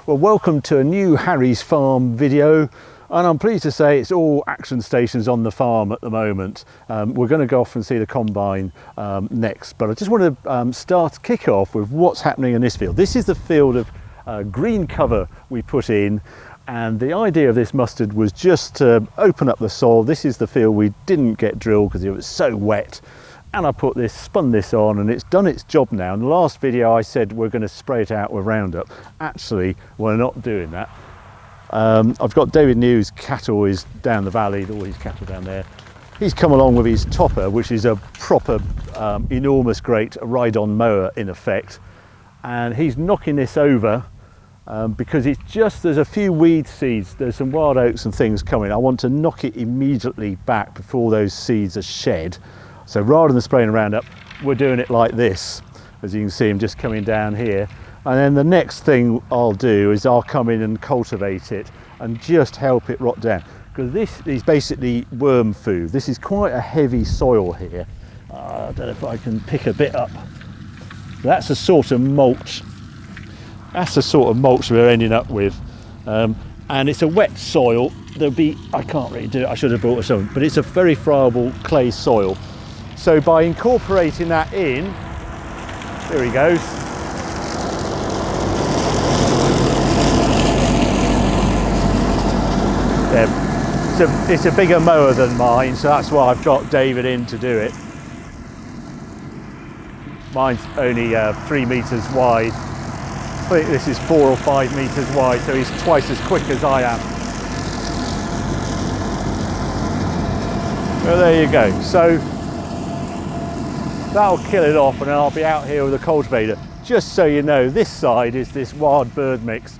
Well, welcome to a new Harry's Farm video, and I'm pleased to say it's all action stations on the farm at the moment. We're going to go off and see the combine next, but I just want to kick off with what's happening in this field. This is the field of green cover we put in, and the idea of this mustard was just to open up the soil. This is the field we didn't get drilled because it was so wet. And I spun this on, and it's done its job now. In the last video I said we're going to spray it out with Roundup. Actually, we're not doing that. I've got David New's cattle is down the valley, all his cattle down there. He's come along with his topper, which is a proper enormous great ride-on mower in effect. And he's knocking this over because there's a few weed seeds, there's some wild oats and things coming. I want to knock it immediately back before those seeds are shed. So rather than spraying Roundup, we're doing it like this. As you can see, I'm just coming down here. And then the next thing I'll do is I'll come in and cultivate it and just help it rot down. Because this is basically worm food. This is quite a heavy soil here. I don't know if I can pick a bit up. That's the sort of mulch. That's the sort of mulch we're ending up with. And it's a wet soil. I can't really do it, I should have brought a shovel, but it's a very friable clay soil. So by incorporating that in, there he goes. There. It's a bigger mower than mine, so that's why I've got David in to do it. Mine's only 3 meters wide. I think this is 4 or 5 meters wide, so he's twice as quick as I am. Well, there you go. So that'll kill it off, and then I'll be out here with a cultivator. Just so you know, this side is this wild bird mix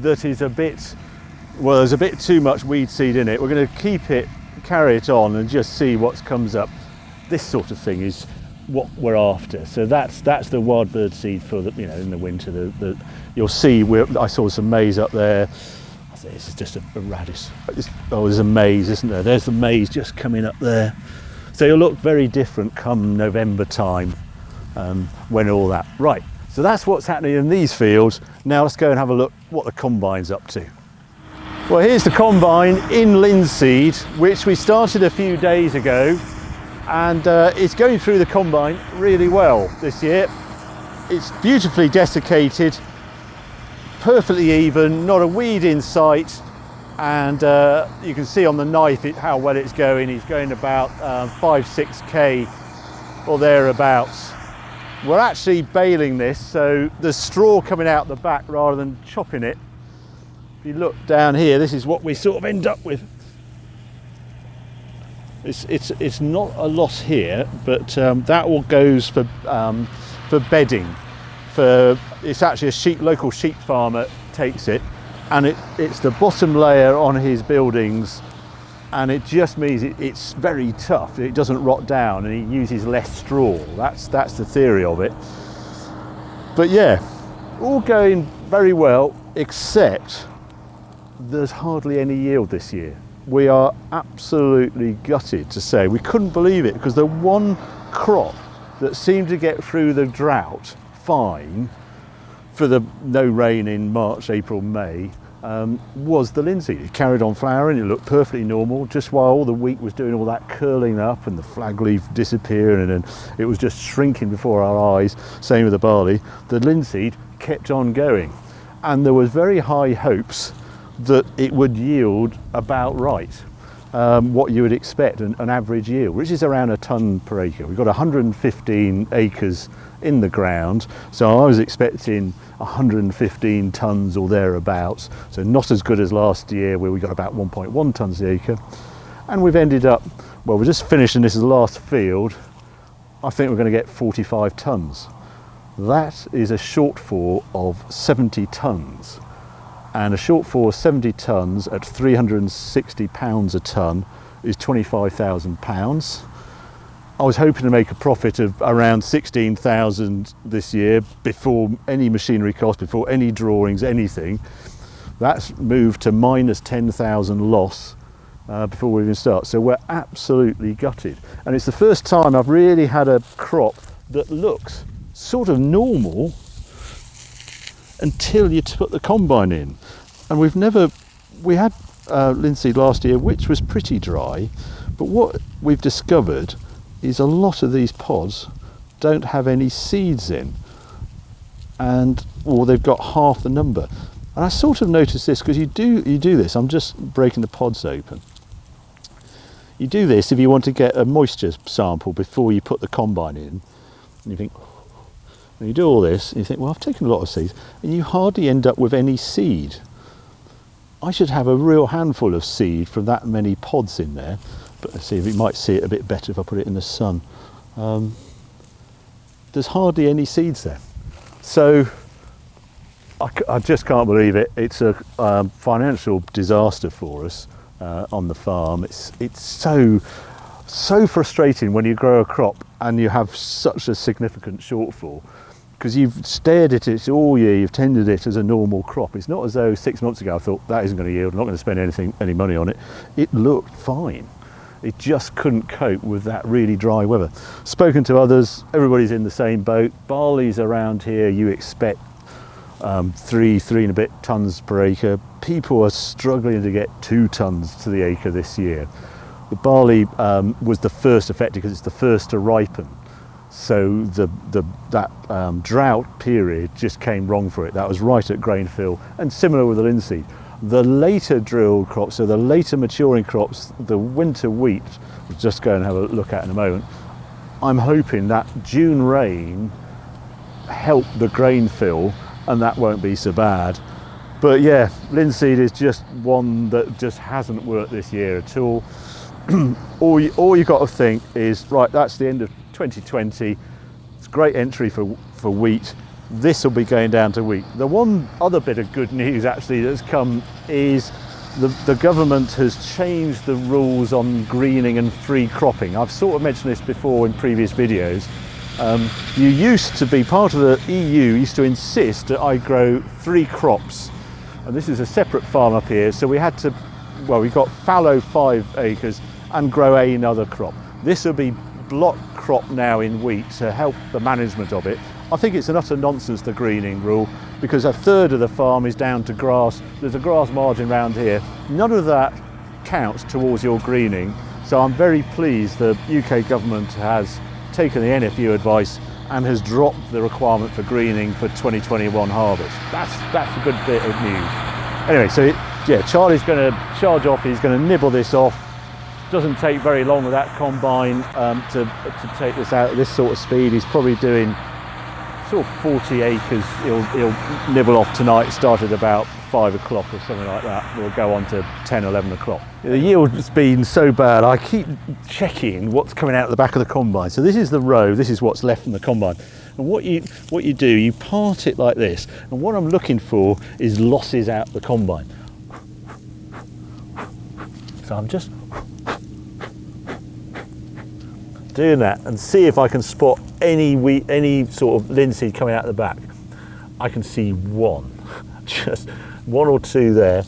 that is there's a bit too much weed seed in it. We're going to carry it on and just see what comes up. This sort of thing is what we're after. So that's the wild bird seed for the, in the winter. You'll see I saw some maize up there. I think this is just a radish. There's a maize, isn't there? There's the maize just coming up there. So you'll look very different come November time when all that. Right, so that's what's happening in these fields. Now let's go and have a look what the combine's up to. Well, here's the combine in Linseed, which we started a few days ago, and it's going through the combine really well this year. It's beautifully desiccated, perfectly even, not a weed in sight. And you can see on the knife how well it's going. He's going about 5-6k or thereabouts. We're actually baling this, so there's straw coming out the back rather than chopping it. If you look down here, this is what we sort of end up with. It's not a lot here, but that all goes for bedding. It's actually a local sheep farmer takes it. And it's the bottom layer on his buildings, and it just means it's very tough. It doesn't rot down, and he uses less straw. That's the theory of it. But yeah, all going very well, except there's hardly any yield this year. We are absolutely gutted to say. We couldn't believe it, because the one crop that seemed to get through the drought fine, for the no rain in March, April, May, was the linseed. It carried on flowering, it looked perfectly normal, just while all the wheat was doing all that curling up and the flag leaf disappearing, and it was just shrinking before our eyes. Same with the barley. The linseed kept on going, and there was very high hopes that it would yield about right, what you would expect, an average yield, which is around a tonne per acre. We've got 115 acres in the ground, so I was expecting 115 tonnes or thereabouts, so not as good as last year where we got about 1.1 tonnes an acre. And we've ended up, well, we're just finishing this last field. I think we're going to get 45 tonnes. That is a shortfall of 70 tonnes, and a shortfall of 70 tonnes at £360 a tonne is £25,000. I was hoping to make a profit of around 16,000 this year before any machinery cost, before any drawings, anything. That's moved to minus 10,000 loss before we even start. So we're absolutely gutted. And it's the first time I've really had a crop that looks sort of normal until you put the combine in. And we had linseed last year, which was pretty dry, but what we've discovered is a lot of these pods don't have any seeds in, or they've got half the number. And I sort of noticed this because you do this. I'm just breaking the pods open. You do this if you want to get a moisture sample before you put the combine in. And you think, and you do all this, and you think, well, I've taken a lot of seeds, and you hardly end up with any seed. I should have a real handful of seed from that many pods in there. But let's see if you might see it a bit better if I put it in the sun. There's hardly any seeds there. So I just can't believe it. It's a financial disaster for us on the farm. It's so frustrating when you grow a crop and you have such a significant shortfall, because you've stared at it all year, you've tended it as a normal crop. It's not as though 6 months ago I thought that isn't going to yield, I'm not going to spend any money on it. It looked fine. It just couldn't cope with that really dry weather. Spoken to others, everybody's in the same boat. Barley's around here, you expect 3 and a bit tons per acre. People are struggling to get 2 tons to the acre this year. The barley was the first affected because it's the first to ripen. So that drought period just came wrong for it. That was right at grain fill, and similar with the linseed. The later drilled crops, so the later maturing crops, the winter wheat, we'll just go and have a look at in a moment. I'm hoping that June rain helped the grain fill, and that won't be so bad. But yeah, linseed is just one that just hasn't worked this year at all. All you got to think is, right, that's the end of 2020. It's a great entry for wheat. This will be going down to wheat. The one other bit of good news actually that's come is the government has changed the rules on greening and free cropping. I've sort of mentioned this before in previous videos. You used to be part of the EU, used to insist that I grow 3 crops. And this is a separate farm up here, so we had to, well, we got fallow 5 acres and grow another crop. This will be block crop now in wheat to help the management of it. I think it's an utter nonsense, the greening rule, because a third of the farm is down to grass. There's a grass margin around here. None of that counts towards your greening. So I'm very pleased the UK government has taken the NFU advice and has dropped the requirement for greening for 2021 harvest. That's a good bit of news. Anyway, so yeah, Charlie's going to charge off. He's going to nibble this off. Doesn't take very long with that combine to take this out at this sort of speed. He's probably doing sort of 40 acres. He'll nibble off tonight, start at about 5 o'clock or something like that. We'll go on to 10, 11 o'clock. The yield has been so bad, I keep checking what's coming out of the back of the combine. So this is the row, this is what's left from the combine. And what you do, you part it like this. And what I'm looking for is losses out the combine. So I'm just doing that and see if I can spot any sort of linseed coming out the back. I can see one, just 1 or 2 there.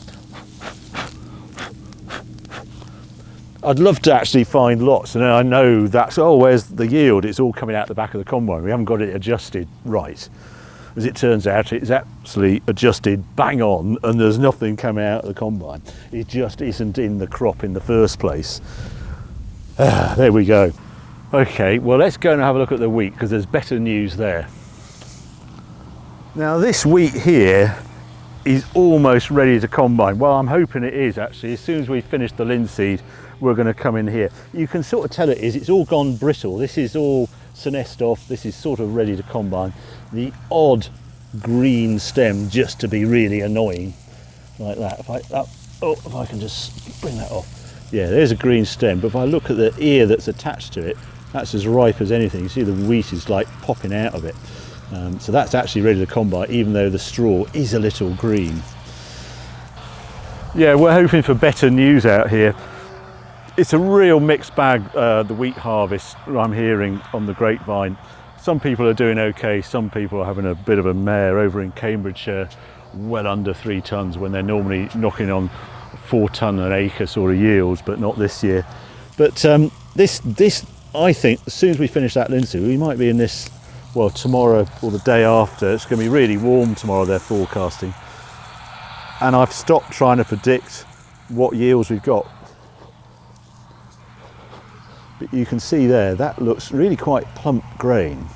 I'd love to actually find lots, and I know that's, oh, where's the yield? It's all coming out the back of the combine. We haven't got it adjusted right. As it turns out, it's actually adjusted bang on, and there's nothing coming out of the combine. It just isn't in the crop in the first place. There we go. Okay, well, let's go and have a look at the wheat, because there's better news there. Now this wheat here is almost ready to combine. Well, I'm hoping it is actually. As soon as we finish the linseed, we're going to come in here. You can sort of tell it is. It's all gone brittle. This is all senesced off. This is sort of ready to combine. The odd green stem, just to be really annoying, like that. If I can just bring that off. Yeah, there's a green stem. But if I look at the ear that's attached to it, that's as ripe as anything. You see the wheat is like popping out of it. So that's actually ready to combine, even though the straw is a little green. Yeah, we're hoping for better news out here. It's a real mixed bag, the wheat harvest I'm hearing on the grapevine. Some people are doing okay, some people are having a bit of a mare. Over in Cambridgeshire, well under 3 tonnes when they're normally knocking on 4 tonne an acre sort of yields, but not this year. But this I think as soon as we finish that linseed, we might be in this well, tomorrow or the day after. It's going to be really warm tomorrow, they're forecasting. And I've stopped trying to predict what yields we've got. But you can see there, that looks really quite plump grain.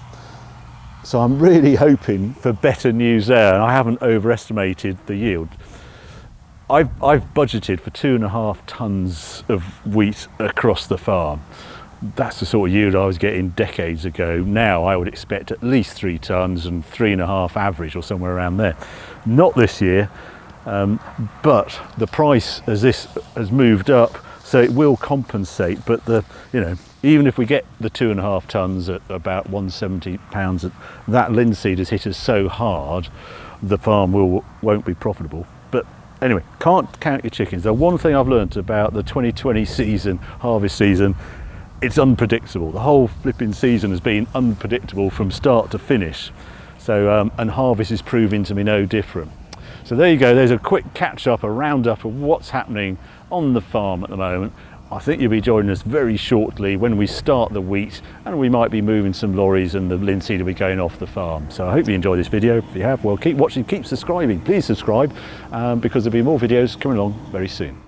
So I'm really hoping for better news there, and I haven't overestimated the yield. I've budgeted for 2.5 tonnes of wheat across the farm. That's the sort of yield I was getting decades ago. Now I would expect at least 3 tonnes and 3.5 average, or somewhere around there. Not this year, but the price as this has moved up, so it will compensate. But even if we get the 2.5 tonnes at about £170, that linseed has hit us so hard, the farm won't be profitable. But anyway, can't count your chickens. The one thing I've learnt about the 2020 season, harvest season, it's unpredictable. The whole flipping season has been unpredictable from start to finish. So, and harvest is proving to be no different. So there you go, there's a quick catch up, a roundup of what's happening on the farm at the moment. I think you'll be joining us very shortly when we start the wheat, and we might be moving some lorries and the linseed will be going off the farm. So I hope you enjoy this video. If you have, well, keep watching, keep subscribing. Please subscribe because there'll be more videos coming along very soon.